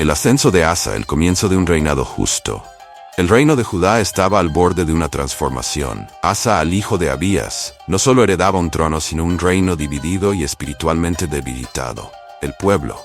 El ascenso de Asa, el comienzo de un reinado justo. El reino de Judá estaba al borde de una transformación. Asa, al hijo de Abías, no solo heredaba un trono, sino un reino dividido y espiritualmente debilitado. El pueblo,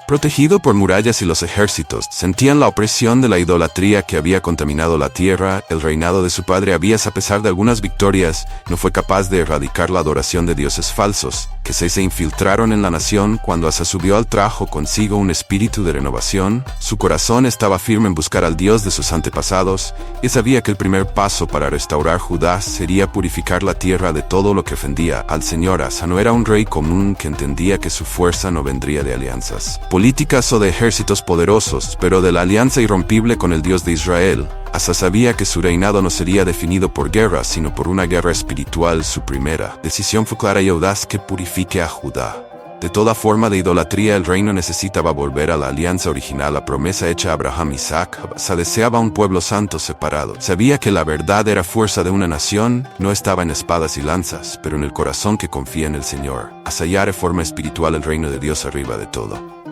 protegido por murallas y los ejércitos, sentían la opresión de la idolatría que había contaminado la tierra. El reinado de su padre Abías, a pesar de algunas victorias, no fue capaz de erradicar la adoración de dioses falsos, que se infiltraron en la nación. Cuando Asa subió, trajo consigo un espíritu de renovación. Su corazón estaba firme en buscar al Dios de sus antepasados, y sabía que el primer paso para restaurar Judá sería purificar la tierra de todo lo que ofendía al Señor. Asa no era un rey común que entendía que su fuerza no vendría de alianzas políticas o de ejércitos poderosos, pero de la alianza irrompible con el Dios de Israel. Asa sabía que su reinado no sería definido por guerra, sino por una guerra espiritual. Su primera decisión fue clara y audaz: que purifique a Judá de toda forma de idolatría. El reino necesitaba volver a la alianza original, la promesa hecha a Abraham y Isaac. Asa deseaba un pueblo santo separado. Sabía que la verdad era fuerza de una nación, no estaba en espadas y lanzas, pero en el corazón que confía en el Señor. Asa ya reforma espiritual, el reino de Dios arriba de todo.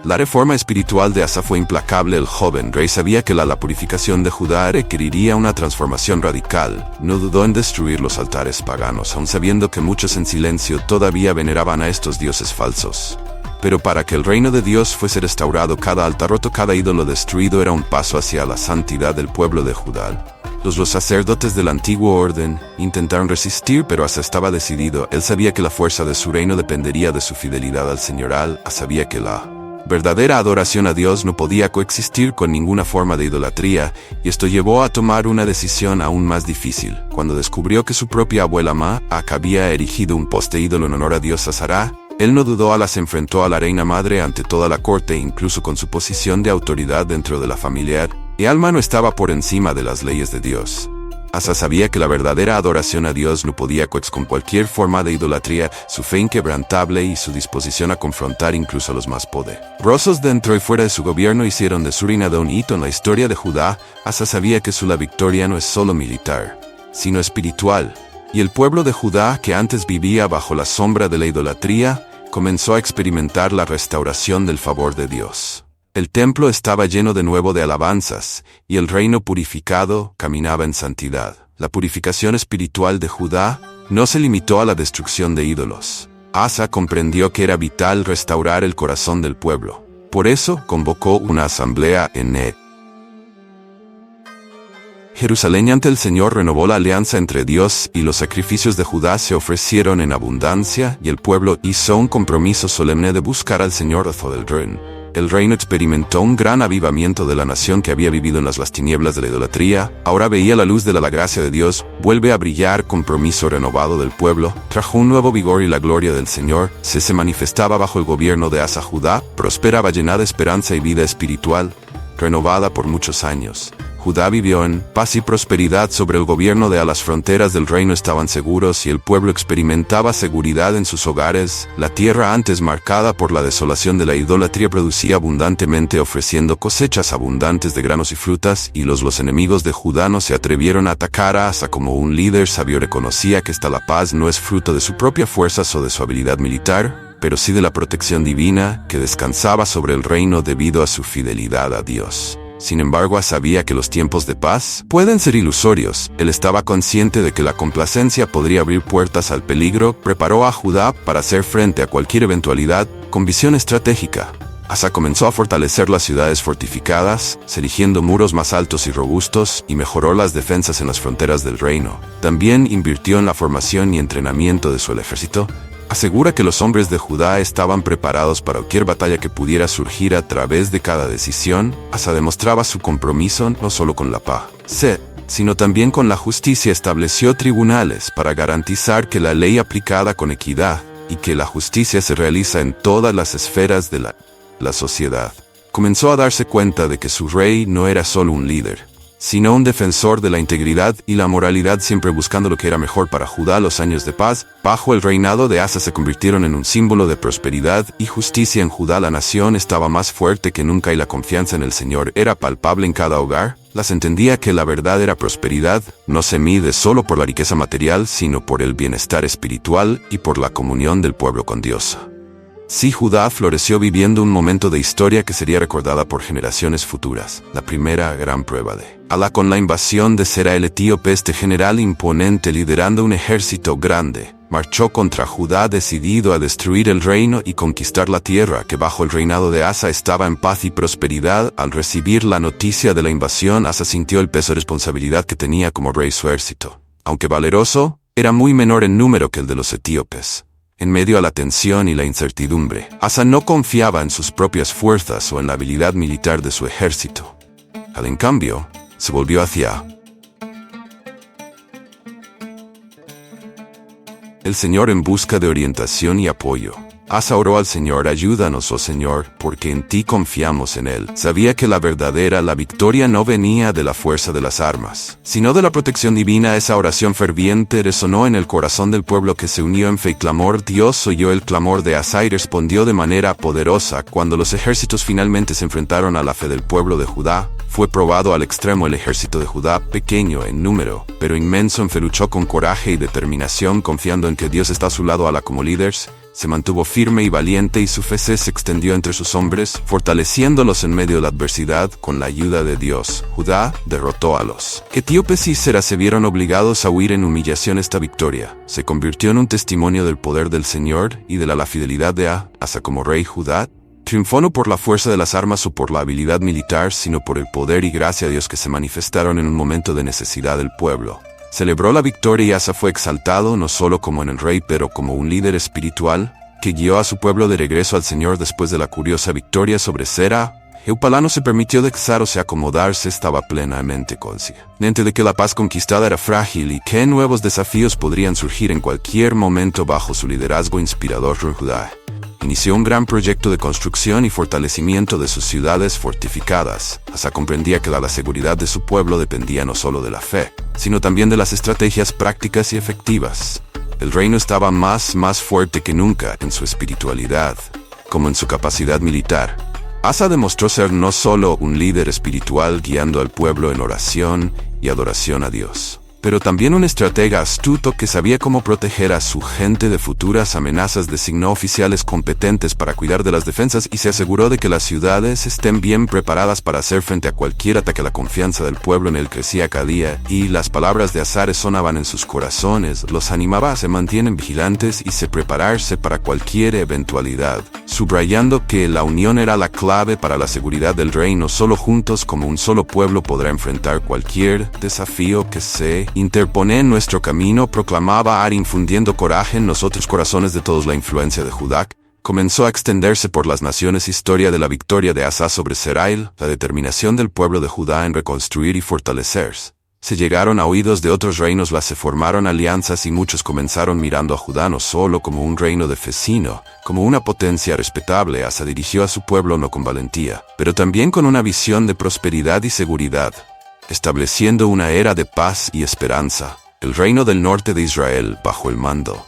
La reforma espiritual de Asa fue implacable. El joven rey sabía que la purificación de Judá requeriría una transformación radical. No dudó en destruir los altares paganos, aun sabiendo que muchos en silencio todavía veneraban a estos dioses falsos. Pero para que el reino de Dios fuese restaurado, cada altar roto, cada ídolo destruido era un paso hacia la santidad del pueblo de Judá. Los sacerdotes del antiguo orden intentaron resistir, pero Asa estaba decidido. Él sabía que la fuerza de su reino dependería de su fidelidad al Señor. Sabía que la verdadera adoración a Dios no podía coexistir con ninguna forma de idolatría, y esto llevó a tomar una decisión aún más difícil. Cuando descubrió que su propia abuela Maaca había erigido un poste ídolo en honor a Dios Asará, él no dudó. Se enfrentó a la reina madre ante toda la corte, incluso con su posición de autoridad dentro de la familia. Y Alma no estaba por encima de las leyes de Dios. Asa sabía que la verdadera adoración a Dios no podía coexistir con cualquier forma de idolatría. Su fe inquebrantable y su disposición a confrontar incluso a los más poderosos dentro y fuera de su gobierno hicieron de su reinado un hito en la historia de Judá. Asa sabía que la victoria no es solo militar, sino espiritual. Y el pueblo de Judá, que antes vivía bajo la sombra de la idolatría, comenzó a experimentar la restauración del favor de Dios. El templo estaba lleno de nuevo de alabanzas, y el reino purificado caminaba en santidad. La purificación espiritual de Judá no se limitó a la destrucción de ídolos. Asa comprendió que era vital restaurar el corazón del pueblo. Por eso convocó una asamblea en Jerusalén. Ante el Señor renovó la alianza entre Dios y los sacrificios de Judá se ofrecieron en abundancia, y el pueblo hizo un compromiso solemne de buscar al Señor del reino. El reino experimentó un gran avivamiento de la nación que había vivido en las tinieblas de la idolatría. Ahora veía la luz de la gracia de Dios vuelve a brillar. Compromiso renovado del pueblo trajo un nuevo vigor, y la gloria del Señor se manifestaba bajo el gobierno de Asa. Judá prosperaba, llena de esperanza y vida espiritual renovada por muchos años. Judá vivió en paz y prosperidad sobre el gobierno de las fronteras del reino estaban seguros, y el pueblo experimentaba seguridad en sus hogares. La tierra, antes marcada por la desolación de la idolatría, producía abundantemente, ofreciendo cosechas abundantes de granos y frutas, y los enemigos de Judá no se atrevieron a atacar a Asa. Como un líder sabio reconocía que la paz no es fruto de su propia fuerza o de su habilidad militar, pero sí de la protección divina que descansaba sobre el reino debido a su fidelidad a Dios. Sin embargo, sabía que los tiempos de paz pueden ser ilusorios. Él estaba consciente de que la complacencia podría abrir puertas al peligro. Preparó a Judá para hacer frente a cualquier eventualidad con visión estratégica. Asa comenzó a fortalecer las ciudades fortificadas, erigiendo muros más altos y robustos, y mejoró las defensas en las fronteras del reino. También invirtió en la formación y entrenamiento de su ejército. Asegura que los hombres de Judá estaban preparados para cualquier batalla que pudiera surgir. A través de cada decisión, Asa demostraba su compromiso no solo con la paz, sino también con la justicia. Estableció tribunales para garantizar que la ley aplicada con equidad y que la justicia se realiza en todas las esferas de la sociedad. Comenzó a darse cuenta de que su rey no era solo un líder, sino un defensor de la integridad y la moralidad, siempre buscando lo que era mejor para Judá. Los años de paz bajo el reinado de Asa se convirtieron en un símbolo de prosperidad y justicia en Judá. La nación estaba más fuerte que nunca, y la confianza en el Señor era palpable en cada hogar. Entendía que la verdadera prosperidad no se mide solo por la riqueza material, sino por el bienestar espiritual y por la comunión del pueblo con Dios. Sí, Judá floreció viviendo un momento de historia que sería recordada por generaciones futuras, la primera gran prueba de Alá con la invasión de Sera el etíope. Este general imponente, liderando un ejército grande, marchó contra Judá decidido a destruir el reino y conquistar la tierra que bajo el reinado de Asa estaba en paz y prosperidad. Al recibir la noticia de la invasión, Asa sintió el peso de responsabilidad que tenía como rey. Su ejército, aunque valeroso, era muy menor en número que el de los etíopes. En medio a la tensión y la incertidumbre, Asa no confiaba en sus propias fuerzas o en la habilidad militar de su ejército. En cambio, se volvió hacia el Señor en busca de orientación y apoyo. Asa oró al Señor: ayúdanos, oh Señor, porque en ti confiamos en Él. Sabía que la victoria no venía de la fuerza de las armas, sino de la protección divina. Esa oración ferviente resonó en el corazón del pueblo que se unió en fe y clamor. Dios oyó el clamor de Asa y respondió de manera poderosa. Cuando los ejércitos finalmente se enfrentaron a la fe del pueblo de Judá, fue probado al extremo. El ejército de Judá, pequeño en número, pero inmenso en fe, luchó con coraje y determinación, confiando en que Dios está a su lado. Alá como líder se mantuvo firme y valiente, y su fe se extendió entre sus hombres, fortaleciéndolos en medio de la adversidad. Con la ayuda de Dios, Judá derrotó a los etíopes y se vieron obligados a huir en humillación. Esta victoria se convirtió en un testimonio del poder del Señor y de la fidelidad de Asa como rey. Judá triunfó no por la fuerza de las armas o por la habilidad militar, sino por el poder y gracia de Dios que se manifestaron en un momento de necesidad del pueblo. Celebró la victoria y Asa fue exaltado no solo como en el rey, pero como un líder espiritual que guió a su pueblo de regreso al Señor después de la curiosa victoria sobre Sera. Jeupalá no se permitió dexar o acomodarse, estaba plenamente consciente de que la paz conquistada era frágil y que nuevos desafíos podrían surgir en cualquier momento. Bajo su liderazgo inspirador, Judá inició un gran proyecto de construcción y fortalecimiento de sus ciudades fortificadas. Asa comprendía que la seguridad de su pueblo dependía no solo de la fe, sino también de las estrategias prácticas y efectivas. El reino estaba más fuerte que nunca en su espiritualidad, como en su capacidad militar. Asa demostró ser no solo un líder espiritual guiando al pueblo en oración y adoración a Dios, pero también un estratega astuto que sabía cómo proteger a su gente de futuras amenazas. Designó oficiales competentes para cuidar de las defensas y se aseguró de que las ciudades estén bien preparadas para hacer frente a cualquier ataque. La confianza del pueblo en él crecía cada día, y las palabras de Asa resonaban en sus corazones. Los animaba a se mantener vigilantes y prepararse para cualquier eventualidad, subrayando que la unión era la clave para la seguridad del reino. Solo juntos, como un solo pueblo, podrá enfrentar cualquier desafío que se interpone en nuestro camino, proclamaba Ar, infundiendo coraje en los otros corazones de todos. La influencia de Judá comenzó a extenderse por las naciones. Historia de la victoria de Asa sobre Serail, la determinación del pueblo de Judá en reconstruir y fortalecerse. Se llegaron a oídos de otros reinos, se formaron alianzas y muchos comenzaron mirando a Judá no solo como un reino de fe, sino como una potencia respetable. Asa dirigió a su pueblo no con valentía, pero también con una visión de prosperidad y seguridad, estableciendo una era de paz y esperanza. El reino del norte de Israel, bajo el mando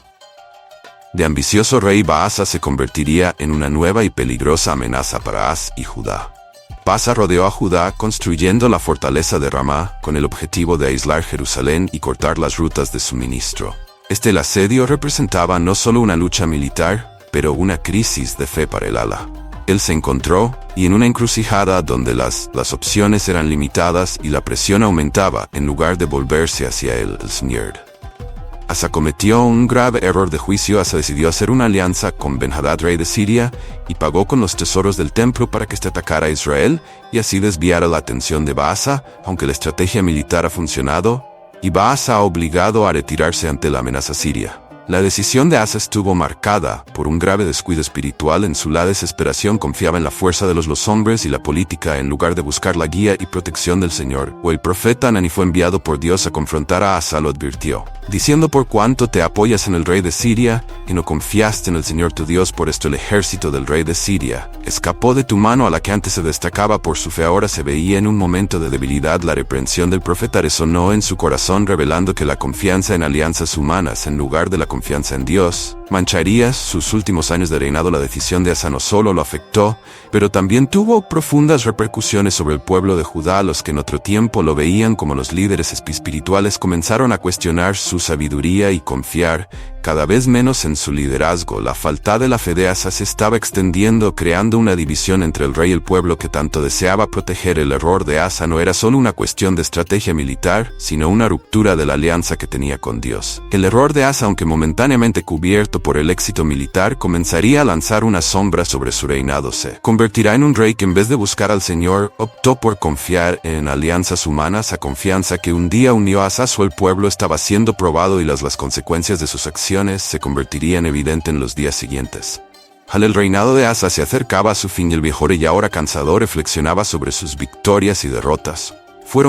de ambicioso rey Baasa, se convertiría en una nueva y peligrosa amenaza para Asa y Judá. Baasa rodeó a Judá construyendo la fortaleza de Ramá con el objetivo de aislar Jerusalén y cortar las rutas de suministro. El asedio representaba no solo una lucha militar, pero una crisis de fe para el Alá. Él se encontró en una encrucijada donde las opciones eran limitadas y la presión aumentaba en lugar de volverse hacia el Señor. Asa cometió un grave error de juicio. Asa decidió hacer una alianza con Ben-Hadad, rey de Siria, y pagó con los tesoros del templo para que atacara a Israel y así desviara la atención de Baasa. Aunque la estrategia militar ha funcionado, y Baasa ha obligado a retirarse ante la amenaza siria, la decisión de Asa estuvo marcada por un grave descuido espiritual. En su desesperación confiaba en la fuerza de los hombres y la política en lugar de buscar la guía y protección del Señor. El profeta Hanani fue enviado por Dios a confrontar a Asa. Lo advirtió, diciendo: por cuanto te apoyas en el rey de Siria y no confiaste en el Señor tu Dios, por esto el ejército del rey de Siria escapó de tu mano. A la que antes se destacaba por su fe, ahora se veía en un momento de debilidad. La reprensión del profeta resonó en su corazón, revelando que la confianza en alianzas humanas en lugar de la confianza en Dios, mancharía sus últimos años de reinado. La decisión de Asa no solo lo afectó, pero también tuvo profundas repercusiones sobre el pueblo de Judá. Los que en otro tiempo lo veían como los líderes espirituales comenzaron a cuestionar su sabiduría y confiar cada vez menos en su liderazgo. La falta de la fe de Asa se estaba extendiendo, creando una división entre el rey y el pueblo que tanto deseaba proteger. El error de Asa no era solo una cuestión de estrategia militar, sino una ruptura de la alianza que tenía con Dios. El error de Asa, aunque momentáneamente cubierto por el éxito militar, comenzaría a lanzar una sombra sobre su reinado. Se convertirá en un rey que, en vez de buscar al Señor, optó por confiar en alianzas humanas. La confianza que un día unió a Asa o el pueblo estaba siendo probado, y las consecuencias de sus acciones se convertirían evidentes en los días siguientes. El reinado de Asa se acercaba a su fin, y el viejo rey, ahora cansado, reflexionaba sobre sus victorias y derrotas.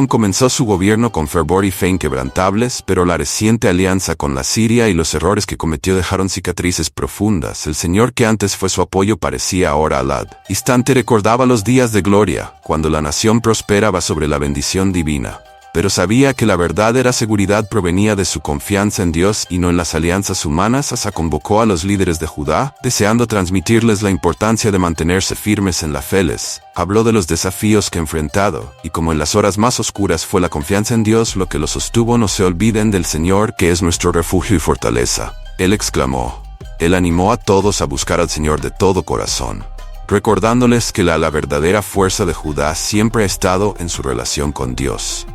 Comenzó su gobierno con fervor y fe inquebrantables, pero la reciente alianza con la Siria y los errores que cometió dejaron cicatrices profundas. El Señor, que antes fue su apoyo, parecía ahora al instante recordaba los días de gloria, cuando la nación prosperaba sobre la bendición divina. Pero sabía que la verdadera seguridad provenía de su confianza en Dios y no en las alianzas humanas. Asa convocó a los líderes de Judá, deseando transmitirles la importancia de mantenerse firmes en la fe. Les habló de los desafíos que enfrentado, y como en las horas más oscuras fue la confianza en Dios lo que los sostuvo. No se olviden del Señor, que es nuestro refugio y fortaleza. Él exclamó. Él animó a todos a buscar al Señor de todo corazón, recordándoles que la verdadera fuerza de Judá siempre ha estado en su relación con Dios.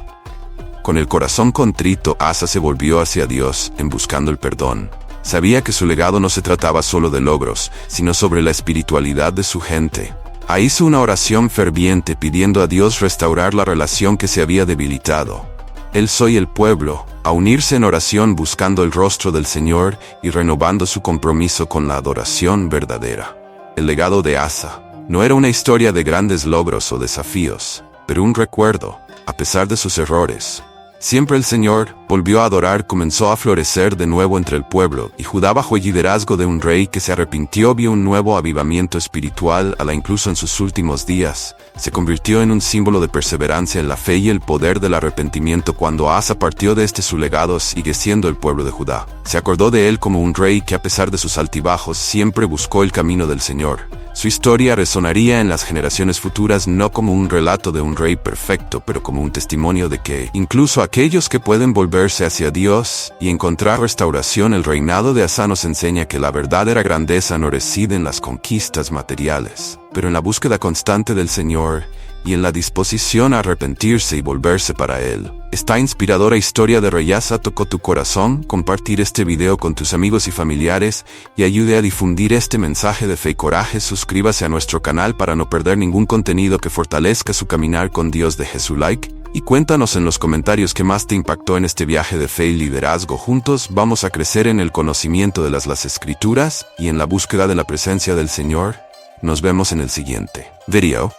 Con el corazón contrito, Asa se volvió hacia Dios en buscando el perdón. Sabía que su legado no se trataba solo de logros, sino sobre la espiritualidad de su gente. Hizo una oración ferviente pidiendo a Dios restaurar la relación que se había debilitado. Él y el pueblo, a unirse en oración buscando el rostro del Señor y renovando su compromiso con la adoración verdadera. El legado de Asa no era una historia de grandes logros o desafíos, pero un recuerdo, a pesar de sus errores. Siempre el Señor volvió a adorar. Comenzó a florecer de nuevo entre el pueblo, y Judá, bajo el liderazgo de un rey que se arrepintió, vio un nuevo avivamiento espiritual. Incluso en sus últimos días, se convirtió en un símbolo de perseverancia en la fe y el poder del arrepentimiento. Cuando Asa partió de su legado sigue siendo el pueblo de Judá. Se acordó de él como un rey que, a pesar de sus altibajos, siempre buscó el camino del Señor. Su historia resonaría en las generaciones futuras no como un relato de un rey perfecto, pero como un testimonio de que incluso aquellos que pueden volverse hacia Dios y encontrar restauración. El reinado de Asa nos enseña que la verdadera grandeza no reside en las conquistas materiales, pero en la búsqueda constante del Señor y en la disposición a arrepentirse y volverse para Él. Esta inspiradora historia de rey Asa tocó tu corazón. Compartir este video con tus amigos y familiares y ayude a difundir este mensaje de fe y coraje. Suscríbase a nuestro canal para no perder ningún contenido que fortalezca su caminar con Dios. Deje su like y cuéntanos en los comentarios qué más te impactó en este viaje de fe y liderazgo. Juntos vamos a crecer en el conocimiento de las Escrituras y en la búsqueda de la presencia del Señor. Nos vemos en el siguiente video.